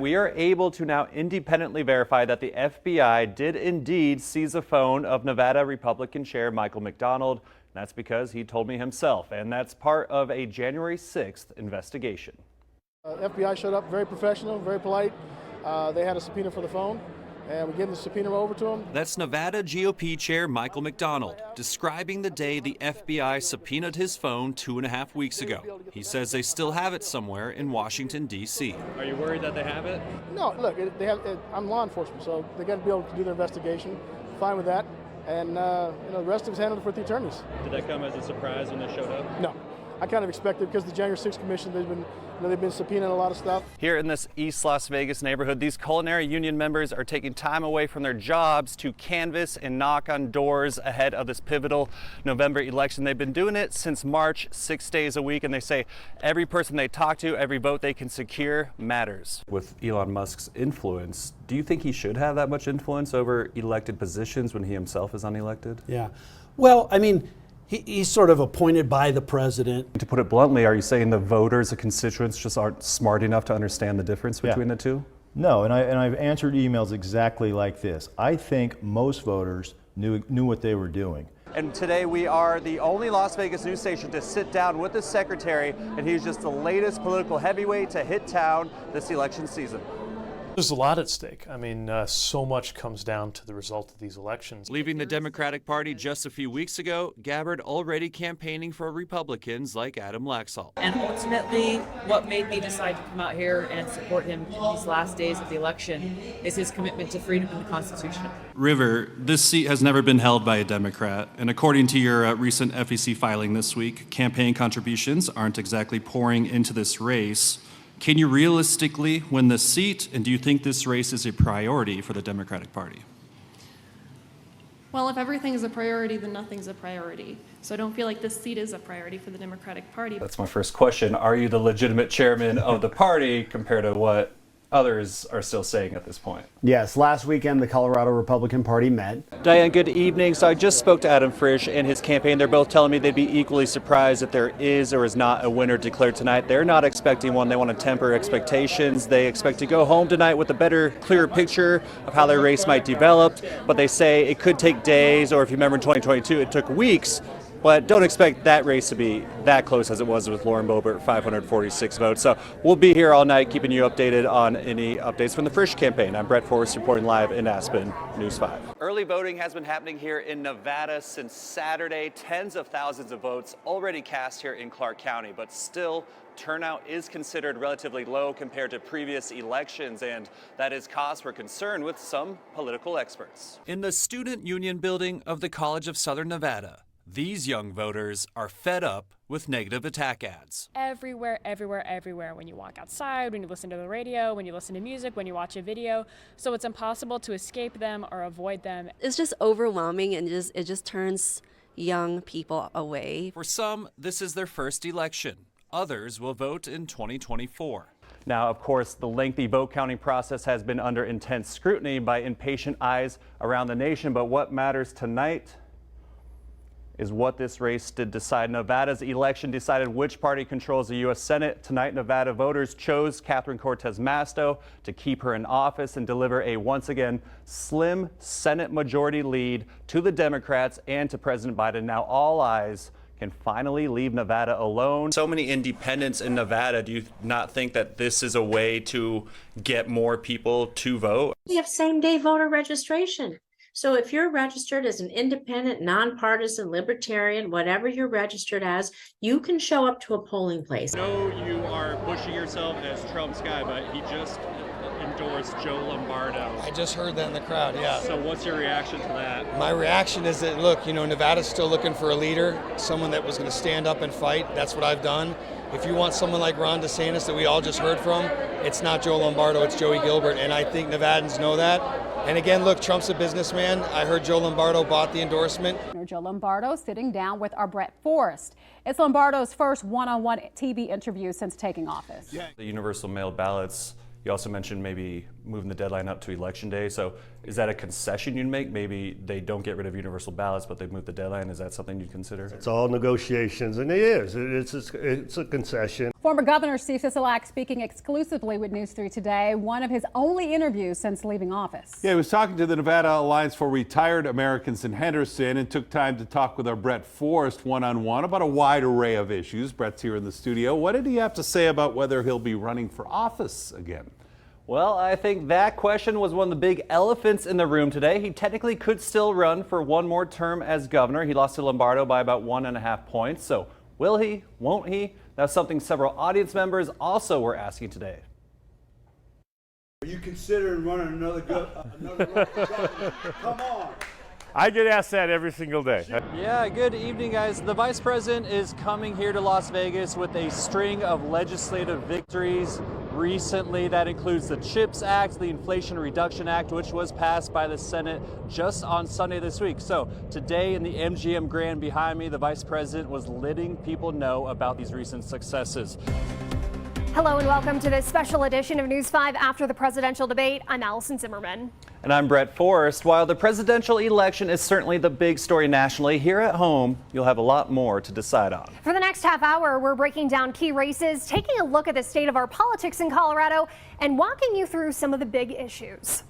we are able to now independently verify that the FBI did indeed seize a phone of Nevada Republican Chair Michael McDonald. That's because he told me himself, and that's part of a January 6th investigation. FBI showed up very professional, very polite. They had a subpoena for the phone, and we gave the subpoena over to them. That's Nevada GOP Chair Michael McDonald describing the day the FBI subpoenaed his phone 2.5 weeks ago. He says they still have it somewhere in Washington, D.C. Are you worried that they have it? No, look, I'm law enforcement, so they got to be able to do their investigation. Fine with that. And the rest of us handled it with the attorneys. Did that come as a surprise when they showed up? No. I kind of expected because the January 6th Commission, they've been subpoenaing a lot of stuff. Here in this East Las Vegas neighborhood, these culinary union members are taking time away from their jobs to canvass and knock on doors ahead of this pivotal November election. They've been doing it since March, 6 days a week, and they say every person they talk to, every vote they can secure matters. With Elon Musk's influence, do you think he should have that much influence over elected positions when he himself is unelected? Yeah. Well, I mean, he's sort of appointed by the president. To put it bluntly, are you saying the voters, the constituents, just aren't smart enough to understand the difference between the two? No, and I've answered emails exactly like this. I think most voters knew what they were doing. And today we are the only Las Vegas news station to sit down with the secretary, and he's just the latest political heavyweight to hit town this election season. There's a lot at stake. I mean, so much comes down to the result of these elections. Leaving the Democratic Party just a few weeks ago, Gabbard already campaigning for Republicans like Adam Laxalt. And ultimately, what made me decide to come out here and support him in these last days of the election is his commitment to freedom and the Constitution. River, this seat has never been held by a Democrat, and according to your recent FEC filing this week, campaign contributions aren't exactly pouring into this race. Can you realistically win the seat, and do you think this race is a priority for the Democratic Party? Well, if everything is a priority, then nothing's a priority. So I don't feel like this seat is a priority for the Democratic Party. That's my first question. Are you the legitimate chairman of the party compared to what others are still saying at this point? Yes, last weekend the Colorado Republican Party met. Diane, good evening. So I just spoke to Adam Frisch and his campaign. They're both telling me they'd be equally surprised if there is or is not a winner declared tonight. They're not expecting one. They want to temper expectations. They expect to go home tonight with a better, clearer picture of how their race might develop. But they say it could take days, or if you remember in 2022, it took weeks. But don't expect that race to be that close as it was with Lauren Boebert, 546 votes. So we'll be here all night keeping you updated on any updates from the Frisch campaign. I'm Brett Forrest reporting live in Aspen, News 5. Early voting has been happening here in Nevada since Saturday. Tens of thousands of votes already cast here in Clark County, but still turnout is considered relatively low compared to previous elections, and that is cause for concern with some political experts. In the Student Union building of the College of Southern Nevada, these young voters are fed up with negative attack ads. Everywhere, everywhere, everywhere. When you walk outside, when you listen to the radio, when you listen to music, when you watch a video. So it's impossible to escape them or avoid them. It's just overwhelming, and it just turns young people away. For some, this is their first election. Others will vote in 2024. Now, of course, the lengthy vote counting process has been under intense scrutiny by impatient eyes around the nation. But what matters tonight is what this race did decide. Nevada's election decided which party controls the U.S. Senate. Tonight, Nevada voters chose Catherine Cortez Masto to keep her in office and deliver a, once again, slim Senate majority lead to the Democrats and to President Biden. Now all eyes can finally leave Nevada alone. So many independents in Nevada. Do you not think that this is a way to get more people to vote? We have same-day voter registration. So if you're registered as an independent, nonpartisan, libertarian, whatever you're registered as, you can show up to a polling place. I know you are pushing yourself as Trump's guy, but he just endorsed Joe Lombardo. I just heard that in the crowd, yeah. So what's your reaction to that? My reaction is that, look, Nevada's still looking for a leader, someone that was going to stand up and fight. That's what I've done. If you want someone like Ron DeSantis that we all just heard from, it's not Joe Lombardo, it's Joey Gilbert, and I think Nevadans know that. And again, look, Trump's a businessman. I heard Joe Lombardo bought the endorsement. Joe Lombardo sitting down with our Brett Forrest. It's Lombardo's first one-on-one TV interview since taking office. Yeah. The universal mail ballots, you also mentioned maybe moving the deadline up to Election Day. So is that a concession you'd make? Maybe they don't get rid of universal ballots, but they move the deadline. Is that something you'd consider? It's all negotiations, and it is. It's a concession. Former Governor Steve Sisolak speaking exclusively with News 3 today, one of his only interviews since leaving office. Yeah, he was talking to the Nevada Alliance for Retired Americans in Henderson and took time to talk with our Brett Forrest one-on-one about a wide array of issues. Brett's here in the studio. What did he have to say about whether he'll be running for office again? Well, I think that question was one of the big elephants in the room today. He technically could still run for one more term as governor. He lost to Lombardo by about 1.5 points. So will he? Won't he? That's something several audience members also were asking today. Are you considering running another run for governor? Come on. I get asked that every single day. Yeah, good evening, guys. The vice president is coming here to Las Vegas with a string of legislative victories recently. That includes the CHIPS Act, the Inflation Reduction Act, which was passed by the Senate just on Sunday this week. So today in the MGM Grand behind me, the vice president was letting people know about these recent successes. Hello and welcome to this special edition of News 5 after the presidential debate. I'm Allison Zimmerman. And I'm Brett Forrest. While the presidential election is certainly the big story nationally, here at home, you'll have a lot more to decide on. For the next half hour, we're breaking down key races, taking a look at the state of our politics in Colorado, and walking you through some of the big issues.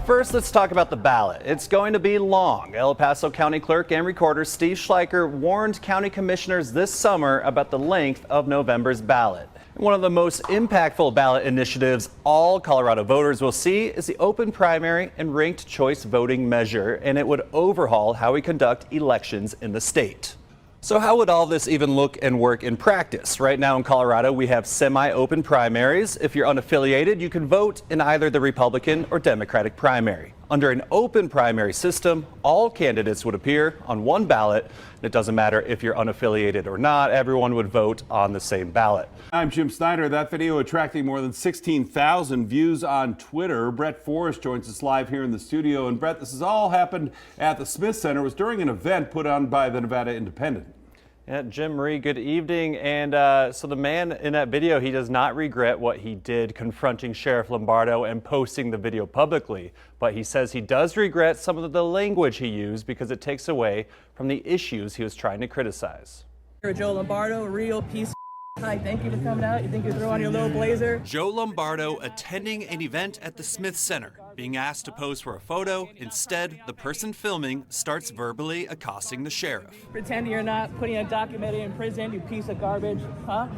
First, let's talk about the ballot. It's going to be long. El Paso County Clerk and Recorder Steve Schleicher warned county commissioners this summer about the length of November's ballot. One of the most impactful ballot initiatives all Colorado voters will see is the open primary and ranked choice voting measure, and it would overhaul how we conduct elections in the state. So how would all this even look and work in practice? Right now in Colorado, we have semi-open primaries. If you're unaffiliated, you can vote in either the Republican or Democratic primary. Under an open primary system, all candidates would appear on one ballot. It doesn't matter if you're unaffiliated or not, everyone would vote on the same ballot. I'm Jim Snyder. That video attracting more than 16,000 views on Twitter. Brett Forrest joins us live here in the studio. And Brett, this has all happened at the Smith Center. It was during an event put on by the Nevada Independent. Yeah, Jim Marie, good evening. And so the man in that video, he does not regret what he did confronting Sheriff Lombardo and posting the video publicly. But he says he does regret some of the language he used because it takes away from the issues he was trying to criticize. Joe Lombardo, real piece of hi, thank you for coming out. You think you throw on your little blazer? Joe Lombardo attending an event at the Smith Center, being asked to pose for a photo. Instead, the person filming starts verbally accosting the sheriff. Pretending you're not putting a documentary in prison, you piece of garbage, huh?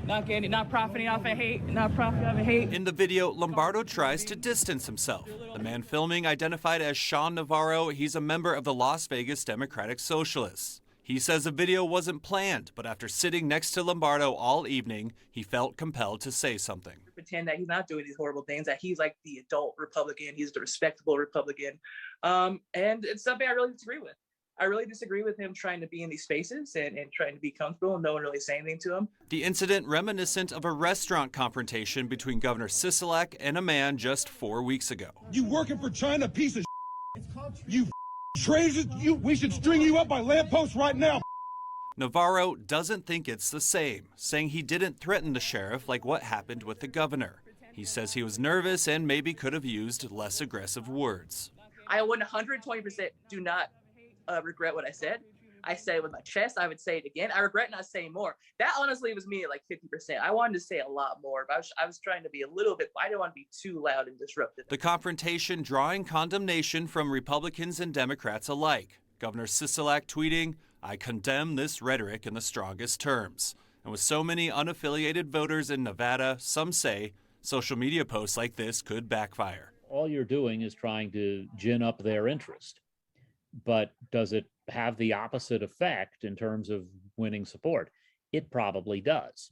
Not profiting off of hate, not profiting off of hate. In the video, Lombardo tries to distance himself. The man filming, identified as Sean Navarro, he's a member of the Las Vegas Democratic Socialists. He says the video wasn't planned, but after sitting next to Lombardo all evening, he felt compelled to say something. Pretend that he's not doing these horrible things, that he's like the adult Republican, he's the respectable Republican. And it's something I really disagree with. I really disagree with him trying to be in these spaces and trying to be comfortable and no one really saying anything to him. The incident reminiscent of a restaurant confrontation between Governor Sisolak and a man just 4 weeks ago. You working for China, piece of you traitors, we should string you up by lampposts right now. Navarro doesn't think it's the same, saying he didn't threaten the sheriff like what happened with the governor. He says he was nervous and maybe could have used less aggressive words. I 120% do not regret what I said. I said it with my chest. I would say it again. I regret not saying more. That honestly was me at like 50%. I wanted to say a lot more, but I was trying to be a little bit, I didn't want to be too loud and disruptive. The confrontation drawing condemnation from Republicans and Democrats alike. Governor Sisolak tweeting, "I condemn this rhetoric in the strongest terms." And with so many unaffiliated voters in Nevada, some say social media posts like this could backfire. All you're doing is trying to gin up their interest. But does it have the opposite effect in terms of winning support? It probably does.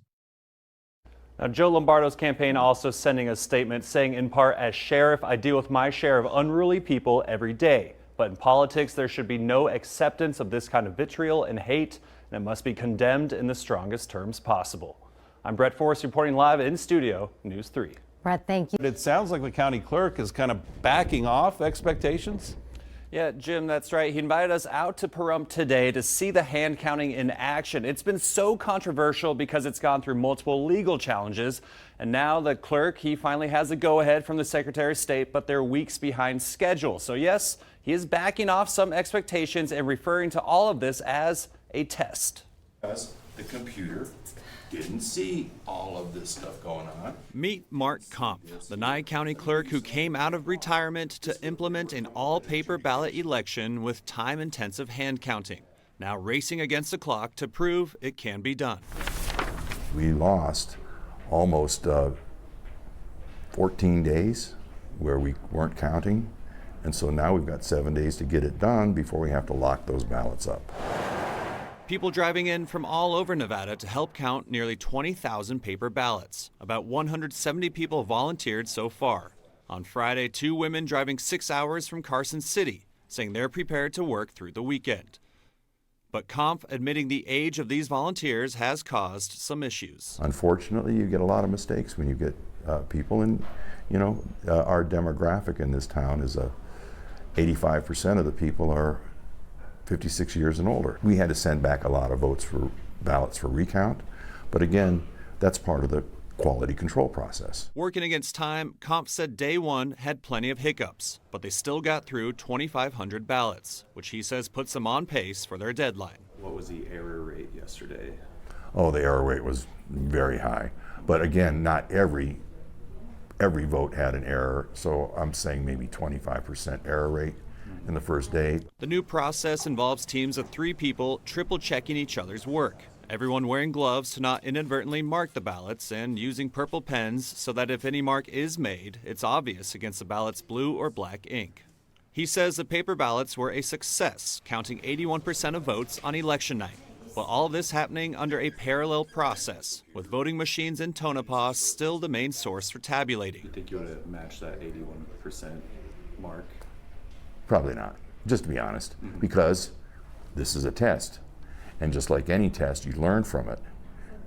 Now, Joe Lombardo's campaign also sending a statement saying, in part, as sheriff, I deal with my share of unruly people every day. But in politics, there should be no acceptance of this kind of vitriol and hate, and it must be condemned in the strongest terms possible. I'm Brett Forrest reporting live in studio, News 3. Brett, thank you. It sounds like the county clerk is kind of backing off expectations. Yeah, Jim, that's right. He invited us out to Pahrump today to see the hand counting in action. It's been so controversial because it's gone through multiple legal challenges. And now the clerk, he finally has a go-ahead from the Secretary of State, but they're weeks behind schedule. So yes, he is backing off some expectations and referring to all of this as a test. the computer didn't see all of this stuff going on. Meet Mark Kampf, the Nye County clerk who came out of retirement to implement an all-paper ballot election with time-intensive hand counting, now racing against the clock to prove it can be done. We lost almost 14 days where we weren't counting, and so now we've got 7 days to get it done before we have to lock those ballots up. People driving in from all over Nevada to help count nearly 20,000 paper ballots. About 170 people volunteered so far. On Friday, 2 women driving 6 hours from Carson City, saying they're prepared to work through the weekend. But Kampf admitting the age of these volunteers has caused some issues. Unfortunately, you get a lot of mistakes when you get people, and our demographic in this town is 85% of the people are 56 years and older. We had to send back a lot of ballots for recount, but again, that's part of the quality control process. Working against time, Kampf said day one had plenty of hiccups, but they still got through 2,500 ballots, which he says puts them on pace for their deadline. What was the error rate yesterday? Oh, the error rate was very high, but again, not every vote had an error, so I'm saying maybe 25% error rate in the first day. The new process involves teams of 3 people triple checking each other's work. Everyone wearing gloves to not inadvertently mark the ballots and using purple pens so that if any mark is made, it's obvious against the ballot's blue or black ink. He says the paper ballots were a success, counting 81% of votes on election night. But all of this happening under a parallel process, with voting machines in Tonopah still the main source for tabulating. You think you want to match that 81% mark? Probably not, just to be honest, because this is a test. And just like any test, you learn from it.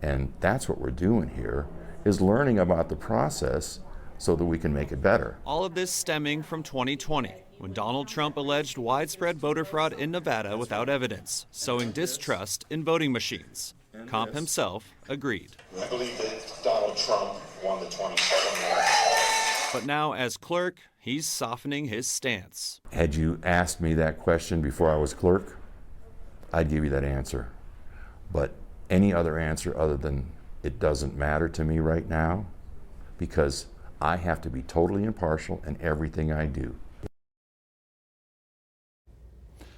And that's what we're doing here, is learning about the process so that we can make it better. All of this stemming from 2020, when Donald Trump alleged widespread voter fraud in Nevada without evidence, sowing distrust in voting machines. Kampf himself agreed. I believe that Donald Trump won the 2020 election. But now, as clerk, he's softening his stance. Had you asked me that question before I was clerk, I'd give you that answer. But any other answer other than it doesn't matter to me right now, because I have to be totally impartial in everything I do.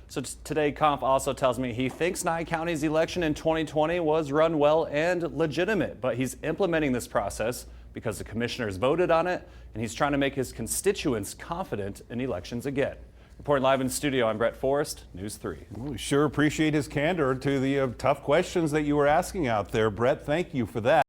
So today, Kampf also tells me he thinks Nye County's election in 2020 was run well and legitimate, but he's implementing this process because the commissioners voted on it, and he's trying to make his constituents confident in elections again. Reporting live in the studio, I'm Brett Forrest, News 3. Well, we sure appreciate his candor to the tough questions that you were asking out there. Brett, thank you for that.